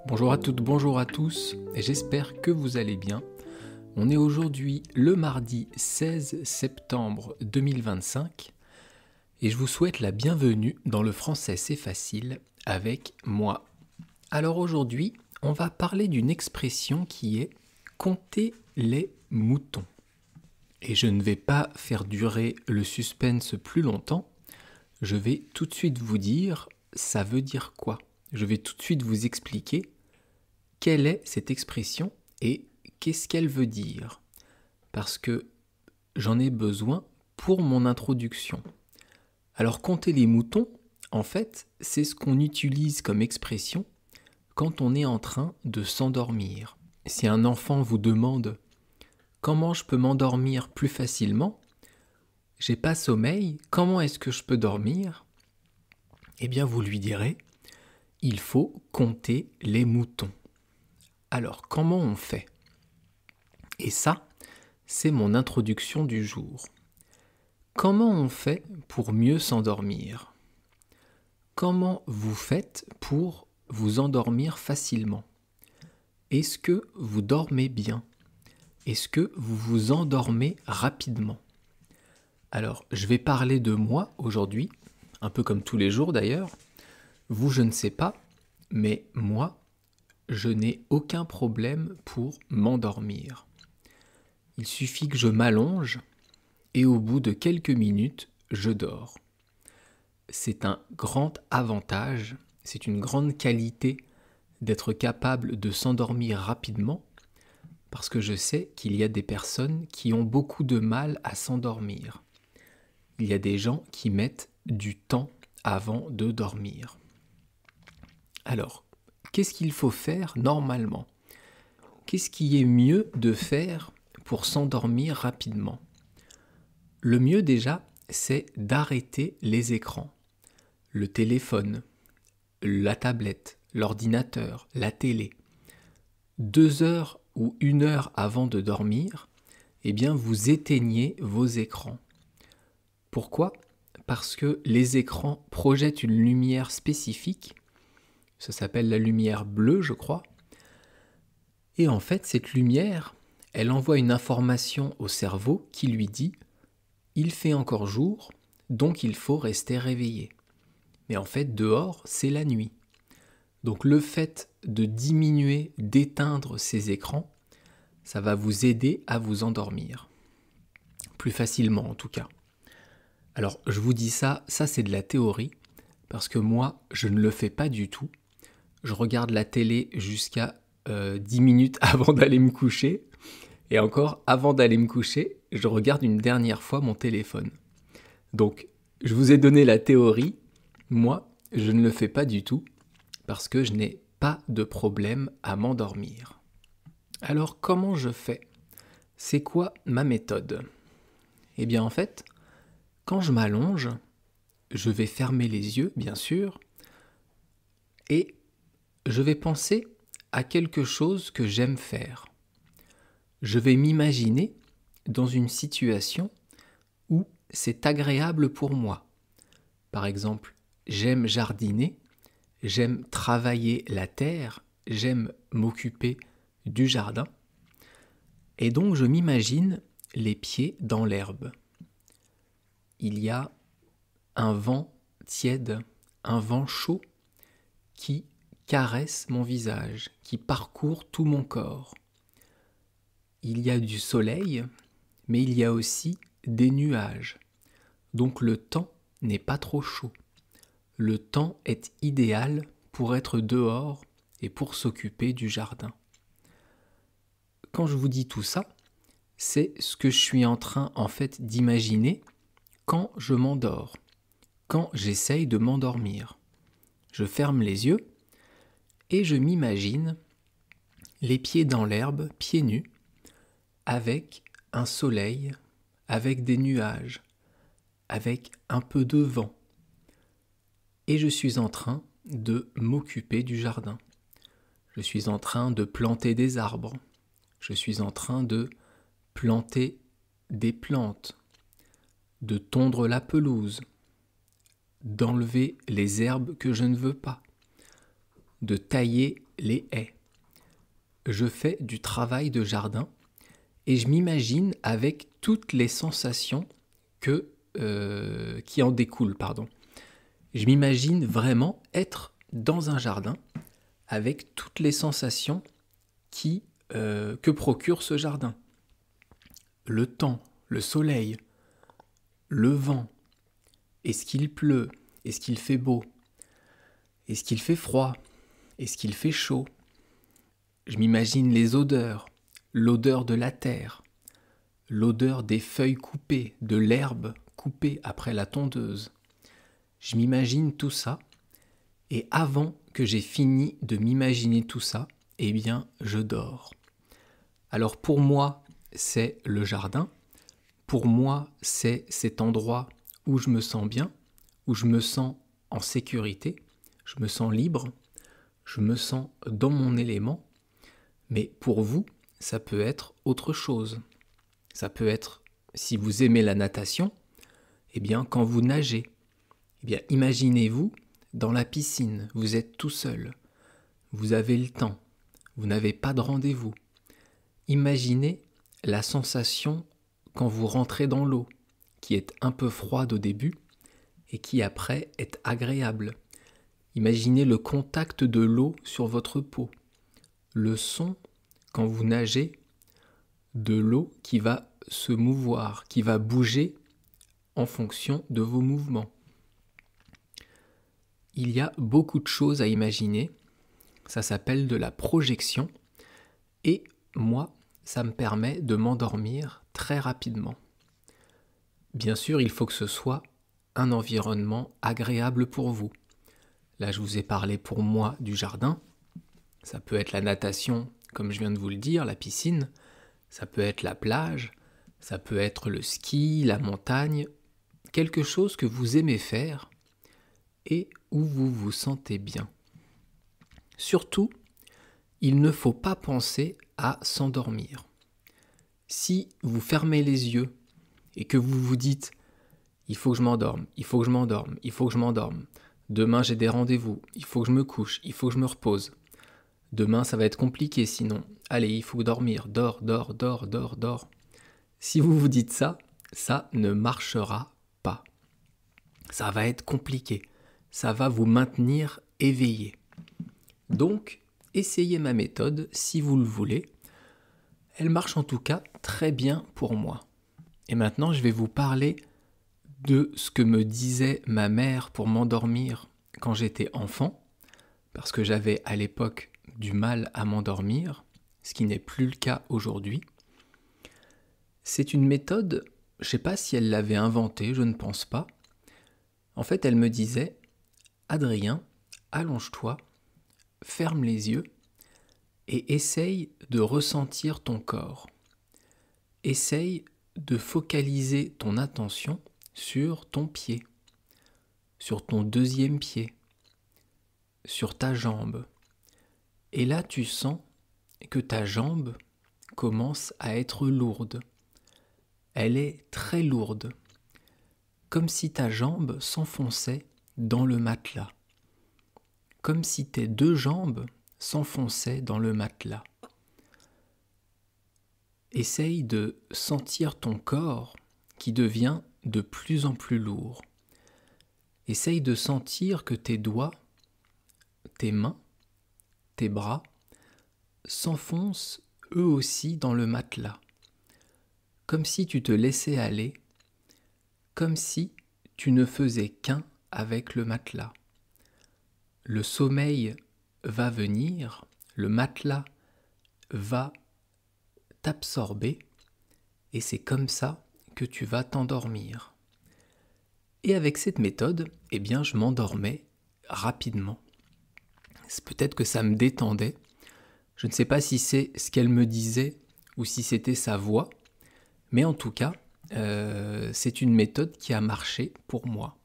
Bonjour à toutes, bonjour à tous, et j'espère que vous allez bien. On est aujourd'hui le mardi 16 septembre 2025 et je vous souhaite la bienvenue dans le français c'est facile avec moi. Alors aujourd'hui, on va parler d'une expression qui est compter les moutons. Et je ne vais pas faire durer le suspense plus longtemps, je vais tout de suite vous dire ça veut dire quoi. Je vais tout de suite vous expliquer quelle est cette expression et qu'est-ce qu'elle veut dire. Parce que j'en ai besoin pour mon introduction. Alors compter les moutons, en fait, c'est ce qu'on utilise comme expression quand on est en train de s'endormir. Si un enfant vous demande comment je peux m'endormir plus facilement, j'ai pas sommeil, comment est-ce que je peux dormir? Eh bien vous lui direz, il faut compter les moutons. Alors comment on fait? Et ça, c'est mon introduction du jour. Comment on fait pour mieux s'endormir? Comment vous faites pour vous endormir facilement? Est-ce que vous dormez bien? Est-ce que vous vous endormez rapidement? Alors, je vais parler de moi aujourd'hui, un peu comme tous les jours d'ailleurs. Vous, je ne sais pas, mais moi, je n'ai aucun problème pour m'endormir. Il suffit que je m'allonge et au bout de quelques minutes, je dors. C'est un grand avantage, c'est une grande qualité d'être capable de s'endormir rapidement parce que je sais qu'il y a des personnes qui ont beaucoup de mal à s'endormir. Il y a des gens qui mettent du temps avant de dormir. Alors, qu'est-ce qu'il faut faire normalement? Qu'est-ce qui est mieux de faire pour s'endormir rapidement? Le mieux déjà, c'est d'arrêter les écrans. Le téléphone, la tablette, l'ordinateur, la télé. 2 heures ou 1 heure avant de dormir, eh bien vous éteignez vos écrans. Pourquoi? Parce que les écrans projettent une lumière spécifique, ça s'appelle la lumière bleue je crois, et en fait cette lumière, elle envoie une information au cerveau qui lui dit « il fait encore jour, donc il faut rester réveillé ». Mais en fait dehors c'est la nuit. Donc le fait de diminuer, d'éteindre ces écrans, ça va vous aider à vous endormir. Plus facilement en tout cas. Alors je vous dis ça c'est de la théorie, parce que moi je ne le fais pas du tout. Je regarde la télé jusqu'à 10 minutes avant d'aller me coucher, et encore avant d'aller me coucher, je regarde une dernière fois mon téléphone. Donc je vous ai donné la théorie, moi je ne le fais pas du tout, parce que je n'ai pas de problème à m'endormir. Alors comment je fais? C'est quoi ma méthode? Eh bien en fait, quand je m'allonge, je vais fermer les yeux, bien sûr, et je vais penser à quelque chose que j'aime faire. Je vais m'imaginer dans une situation où c'est agréable pour moi. Par exemple, j'aime jardiner, j'aime travailler la terre, j'aime m'occuper du jardin, et donc je m'imagine les pieds dans l'herbe. Il y a un vent tiède, un vent chaud qui caresse mon visage, qui parcourt tout mon corps. Il y a du soleil, mais il y a aussi des nuages. Donc le temps n'est pas trop chaud. Le temps est idéal pour être dehors et pour s'occuper du jardin. Quand je vous dis tout ça, c'est ce que je suis en train en fait d'imaginer quand je m'endors, quand j'essaye de m'endormir. Je ferme les yeux et je m'imagine les pieds dans l'herbe, pieds nus, avec un soleil, avec des nuages, avec un peu de vent. Et je suis en train de m'occuper du jardin. Je suis en train de planter des arbres. Je suis en train de planter des plantes, de tondre la pelouse, d'enlever les herbes que je ne veux pas, de tailler les haies. Je fais du travail de jardin et je m'imagine avec toutes les sensations qui en découlent. Je m'imagine vraiment être dans un jardin avec toutes les sensations que procure ce jardin. Le temps, le soleil, le vent, est-ce qu'il pleut, est-ce qu'il fait beau, est-ce qu'il fait froid, est-ce qu'il fait chaud. Je m'imagine les odeurs, l'odeur de la terre, l'odeur des feuilles coupées, de l'herbe coupée après la tondeuse. Je m'imagine tout ça, et avant que j'ai fini de m'imaginer tout ça, eh bien, je dors. Alors pour moi, c'est le jardin. Pour moi, c'est cet endroit où je me sens bien, où je me sens en sécurité, je me sens libre, je me sens dans mon élément. Mais pour vous, ça peut être autre chose. Ça peut être, si vous aimez la natation, eh bien, quand vous nagez, eh bien, imaginez-vous dans la piscine, vous êtes tout seul, vous avez le temps, vous n'avez pas de rendez-vous. Imaginez la sensation quand vous rentrez dans l'eau, qui est un peu froide au début et qui après est agréable. Imaginez le contact de l'eau sur votre peau, le son quand vous nagez de l'eau qui va se mouvoir, qui va bouger en fonction de vos mouvements. Il y a beaucoup de choses à imaginer, ça s'appelle de la projection, et moi, ça me permet de m'endormir très rapidement. Bien sûr, il faut que ce soit un environnement agréable pour vous. Là, je vous ai parlé pour moi du jardin, ça peut être la natation, comme je viens de vous le dire, la piscine, ça peut être la plage, ça peut être le ski, la montagne, quelque chose que vous aimez faire et où vous vous sentez bien. Surtout, il ne faut pas penser à s'endormir. Si vous fermez les yeux et que vous vous dites « il faut que je m'endorme, il faut que je m'endorme, il faut que je m'endorme, demain j'ai des rendez-vous, il faut que je me couche, il faut que je me repose, demain ça va être compliqué sinon, allez il faut dormir, dors. » Si vous vous dites ça, ça ne marchera pas. Ça va être compliqué, ça va vous maintenir éveillé. Donc, essayez ma méthode si vous le voulez. Elle marche en tout cas très bien pour moi. Et maintenant, je vais vous parler de ce que me disait ma mère pour m'endormir quand j'étais enfant, parce que j'avais à l'époque du mal à m'endormir, ce qui n'est plus le cas aujourd'hui. C'est une méthode, je ne sais pas si elle l'avait inventée, je ne pense pas. En fait, elle me disait « Adrien, allonge-toi, ferme les yeux et essaye de ressentir ton corps. Essaye de focaliser ton attention sur ton pied, sur ton deuxième pied, sur ta jambe. Et là, tu sens que ta jambe commence à être lourde. Elle est très lourde, comme si ta jambe s'enfonçait dans le matelas, comme si tes deux jambes s'enfonçaient dans le matelas. Essaye de sentir ton corps qui devient de plus en plus lourd. Essaye de sentir que tes doigts, tes mains, tes bras s'enfoncent eux aussi dans le matelas, comme si tu te laissais aller, comme si tu ne faisais qu'un avec le matelas. Le sommeil va venir, le matelas va t'absorber et c'est comme ça que tu vas t'endormir. Et avec cette méthode, eh bien, je m'endormais rapidement. C'est peut-être que ça me détendait. Je ne sais pas si c'est ce qu'elle me disait ou si c'était sa voix, mais en tout cas, c'est une méthode qui a marché pour moi.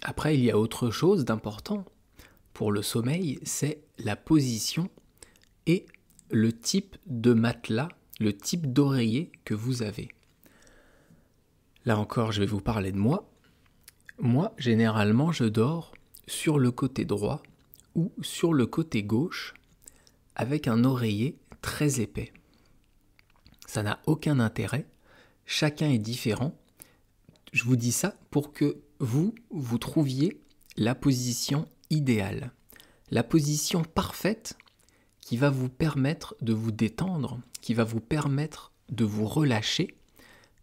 Après, il y a autre chose d'important pour le sommeil, c'est la position et le type de matelas, le type d'oreiller que vous avez. Là encore, je vais vous parler de moi. Moi, généralement, je dors sur le côté droit ou sur le côté gauche, avec un oreiller très épais. Ça n'a aucun intérêt, chacun est différent. Je vous dis ça pour que vous trouviez la position idéale, la position parfaite qui va vous permettre de vous détendre, qui va vous permettre de vous relâcher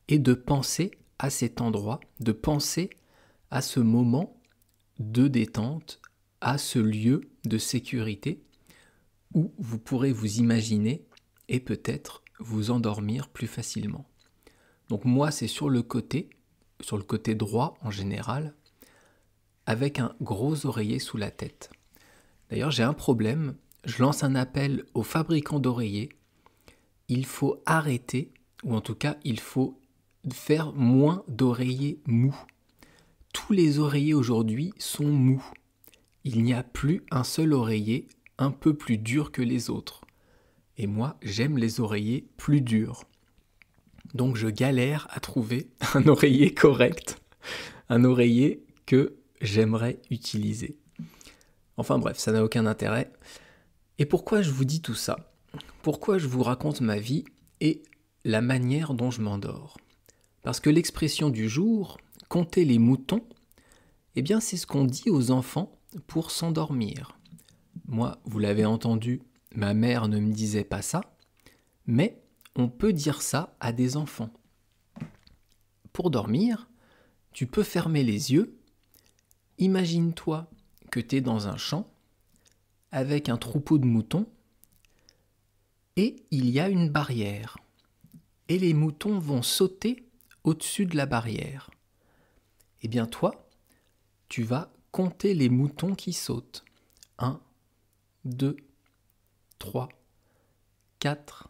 et de penser à cet endroit, de penser à ce moment de détente, à ce lieu de sécurité où vous pourrez vous imaginer et peut-être vous endormir plus facilement. Donc moi, c'est sur le côté droit en général, avec un gros oreiller sous la tête. D'ailleurs, j'ai un problème, je lance un appel aux fabricants d'oreillers. Il faut arrêter, ou en tout cas, il faut faire moins d'oreillers mous. Tous les oreillers aujourd'hui sont mous. Il n'y a plus un seul oreiller un peu plus dur que les autres. Et moi, j'aime les oreillers plus durs. Donc je galère à trouver un oreiller correct, un oreiller que j'aimerais utiliser. Enfin bref, ça n'a aucun intérêt. Et pourquoi je vous dis tout ça ? Pourquoi je vous raconte ma vie et la manière dont je m'endors ? Parce que l'expression du jour, compter les moutons, eh bien c'est ce qu'on dit aux enfants pour s'endormir. Moi, vous l'avez entendu, ma mère ne me disait pas ça, mais on peut dire ça à des enfants. Pour dormir, tu peux fermer les yeux. Imagine-toi que tu es dans un champ avec un troupeau de moutons et il y a une barrière. Et les moutons vont sauter au-dessus de la barrière. Eh bien toi, tu vas compter les moutons qui sautent. 1, 2, 3, 4,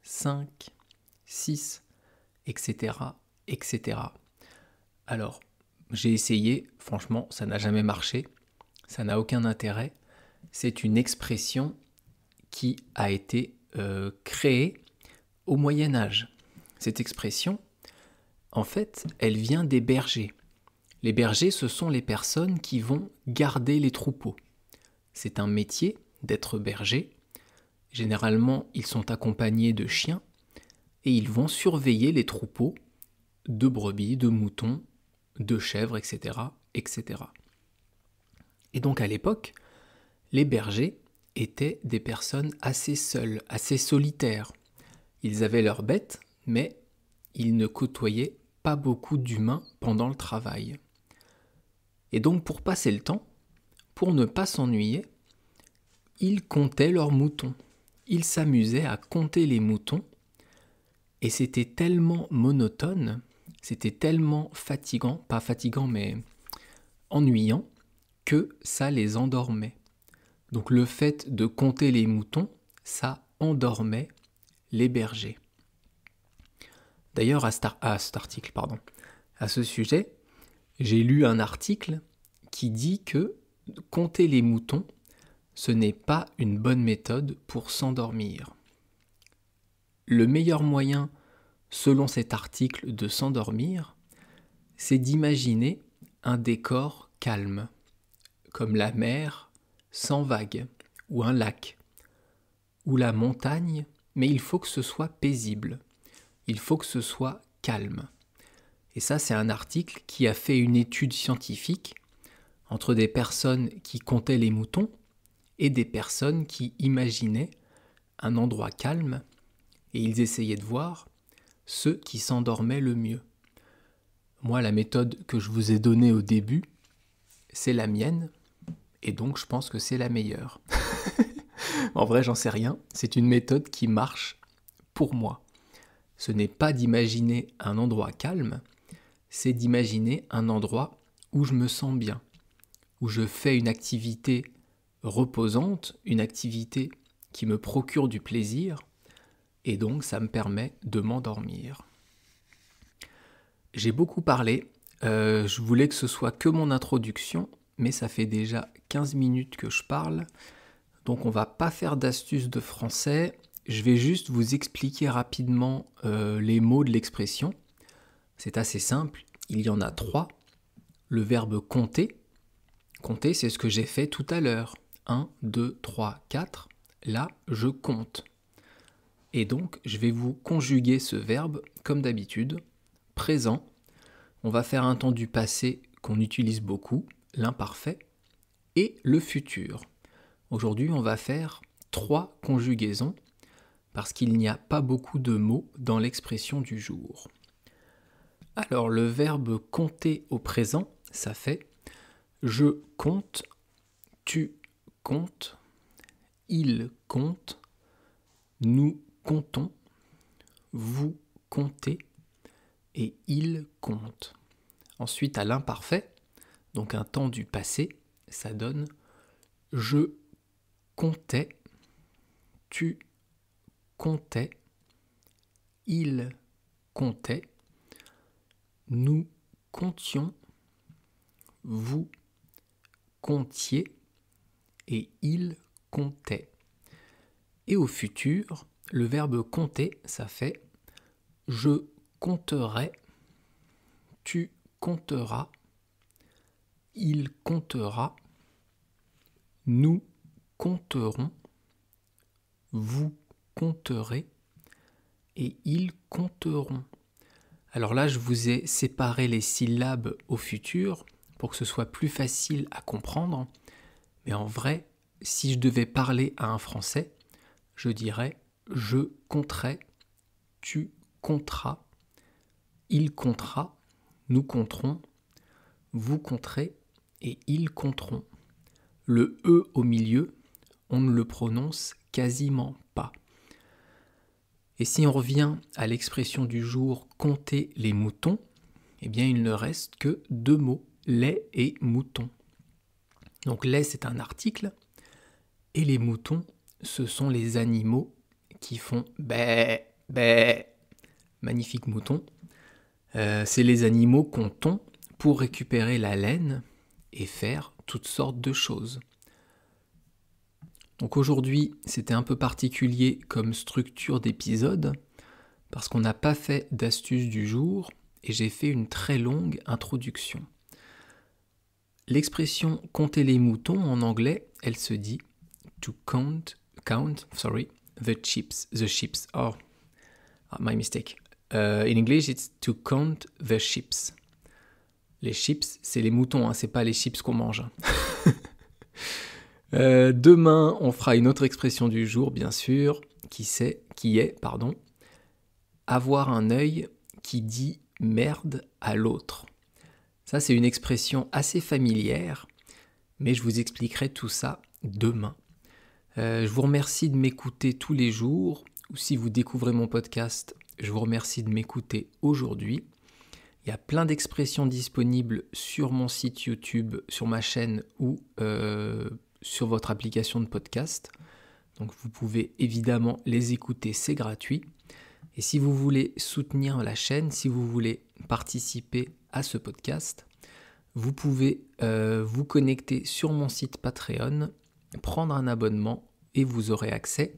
5, 6, etc., etc. Alors, j'ai essayé, franchement, ça n'a jamais marché, ça n'a aucun intérêt. C'est une expression qui a été créée au Moyen-Âge. Cette expression, en fait, elle vient des bergers. Les bergers, ce sont les personnes qui vont garder les troupeaux. C'est un métier d'être berger. Généralement, ils sont accompagnés de chiens et ils vont surveiller les troupeaux de brebis, de moutons, de chèvres, etc., etc. Et donc à l'époque, les bergers étaient des personnes assez seules, assez solitaires. Ils avaient leurs bêtes, mais ils ne côtoyaient pas beaucoup d'humains pendant le travail. Et donc pour passer le temps, pour ne pas s'ennuyer, ils comptaient leurs moutons. Ils s'amusaient à compter les moutons et c'était tellement monotone, c'était tellement fatigant, pas fatigant mais ennuyant, que ça les endormait. Donc le fait de compter les moutons, ça endormait les bergers. D'ailleurs à ce sujet, j'ai lu un article qui dit que compter les moutons, ce n'est pas une bonne méthode pour s'endormir. Le meilleur moyen, selon cet article, de s'endormir, c'est d'imaginer un décor calme, comme la mer sans vagues, ou un lac, ou la montagne, mais il faut que ce soit paisible, il faut que ce soit calme. Et ça, c'est un article qui a fait une étude scientifique entre des personnes qui comptaient les moutons et des personnes qui imaginaient un endroit calme et ils essayaient de voir ceux qui s'endormaient le mieux. Moi, la méthode que je vous ai donnée au début, c'est la mienne et donc je pense que c'est la meilleure. En vrai, j'en sais rien, c'est une méthode qui marche pour moi. Ce n'est pas d'imaginer un endroit calme, c'est d'imaginer un endroit où je me sens bien, où je fais une activité reposante, une activité qui me procure du plaisir, et donc ça me permet de m'endormir. J'ai beaucoup parlé, je voulais que ce soit que mon introduction, mais ça fait déjà 15 minutes que je parle, donc on va pas faire d'astuces de français, je vais juste vous expliquer rapidement les mots de l'expression. C'est assez simple, il y en a 3. Le verbe compter. Compter, c'est ce que j'ai fait tout à l'heure. 1, 2, 3, 4. là, je compte. Et donc, je vais vous conjuguer ce verbe comme d'habitude. Présent, on va faire un temps du passé qu'on utilise beaucoup, l'imparfait, et le futur. Aujourd'hui, on va faire 3 conjugaisons parce qu'il n'y a pas beaucoup de mots dans l'expression du jour. Alors, le verbe compter au présent, ça fait je compte, tu comptes, il compte, nous comptons, vous comptez et il compte. Ensuite, à l'imparfait, donc un temps du passé, ça donne je comptais, tu comptais, il comptait, nous comptions, vous comptiez et il comptait. Et au futur, le verbe compter, ça fait je compterai, tu compteras, il comptera, nous compterons, vous compterez et ils compteront. Alors là, je vous ai séparé les syllabes au futur pour que ce soit plus facile à comprendre. Mais en vrai, si je devais parler à un Français, je dirais je compterai, tu compteras, il comptera, nous compterons, vous compterez et ils compteront. Le E au milieu, on ne le prononce quasiment pas. Et si on revient à l'expression du jour « compter les moutons », eh bien il ne reste que 2 mots, lait et mouton. Donc lait c'est un article, et les moutons ce sont les animaux qui font bé, bé. Magnifique mouton. C'est les animaux qu'on tond pour récupérer la laine et faire toutes sortes de choses. Donc aujourd'hui, c'était un peu particulier comme structure d'épisode, parce qu'on n'a pas fait d'astuce du jour, et j'ai fait une très longue introduction. L'expression « compter les moutons » en anglais, elle se dit « to count the sheep ». Oh, my mistake. In English, it's « to count the sheep ». Les chips, c'est les moutons, hein, c'est pas les chips qu'on mange. Demain, on fera une autre expression du jour, bien sûr, qui est, avoir un œil qui dit merde à l'autre. Ça, c'est une expression assez familière, mais je vous expliquerai tout ça demain. Je vous remercie de m'écouter tous les jours, ou si vous découvrez mon podcast, je vous remercie de m'écouter aujourd'hui. Il y a plein d'expressions disponibles sur mon site YouTube, sur ma chaîne ou sur votre application de podcast. Donc vous pouvez évidemment les écouter, c'est gratuit. Et si vous voulez soutenir la chaîne, si vous voulez participer à ce podcast, vous pouvez vous connecter sur mon site Patreon, prendre un abonnement et vous aurez accès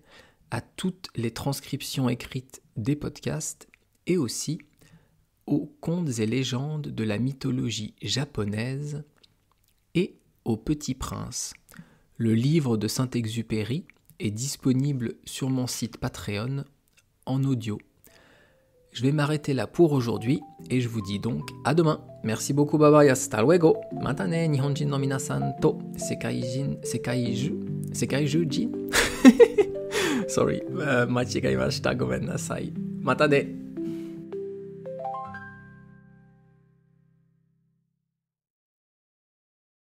à toutes les transcriptions écrites des podcasts et aussi aux contes et légendes de la mythologie japonaise et au Petit Prince. Le livre de Saint-Exupéry est disponible sur mon site Patreon en audio. Je vais m'arrêter là pour aujourd'hui et je vous dis donc à demain. Merci beaucoup, bye bye, hasta luego. Mata ne, Nihonjin no minasan to Sekaijujin. Sorry, 間違えました。ごめんなさい。またね。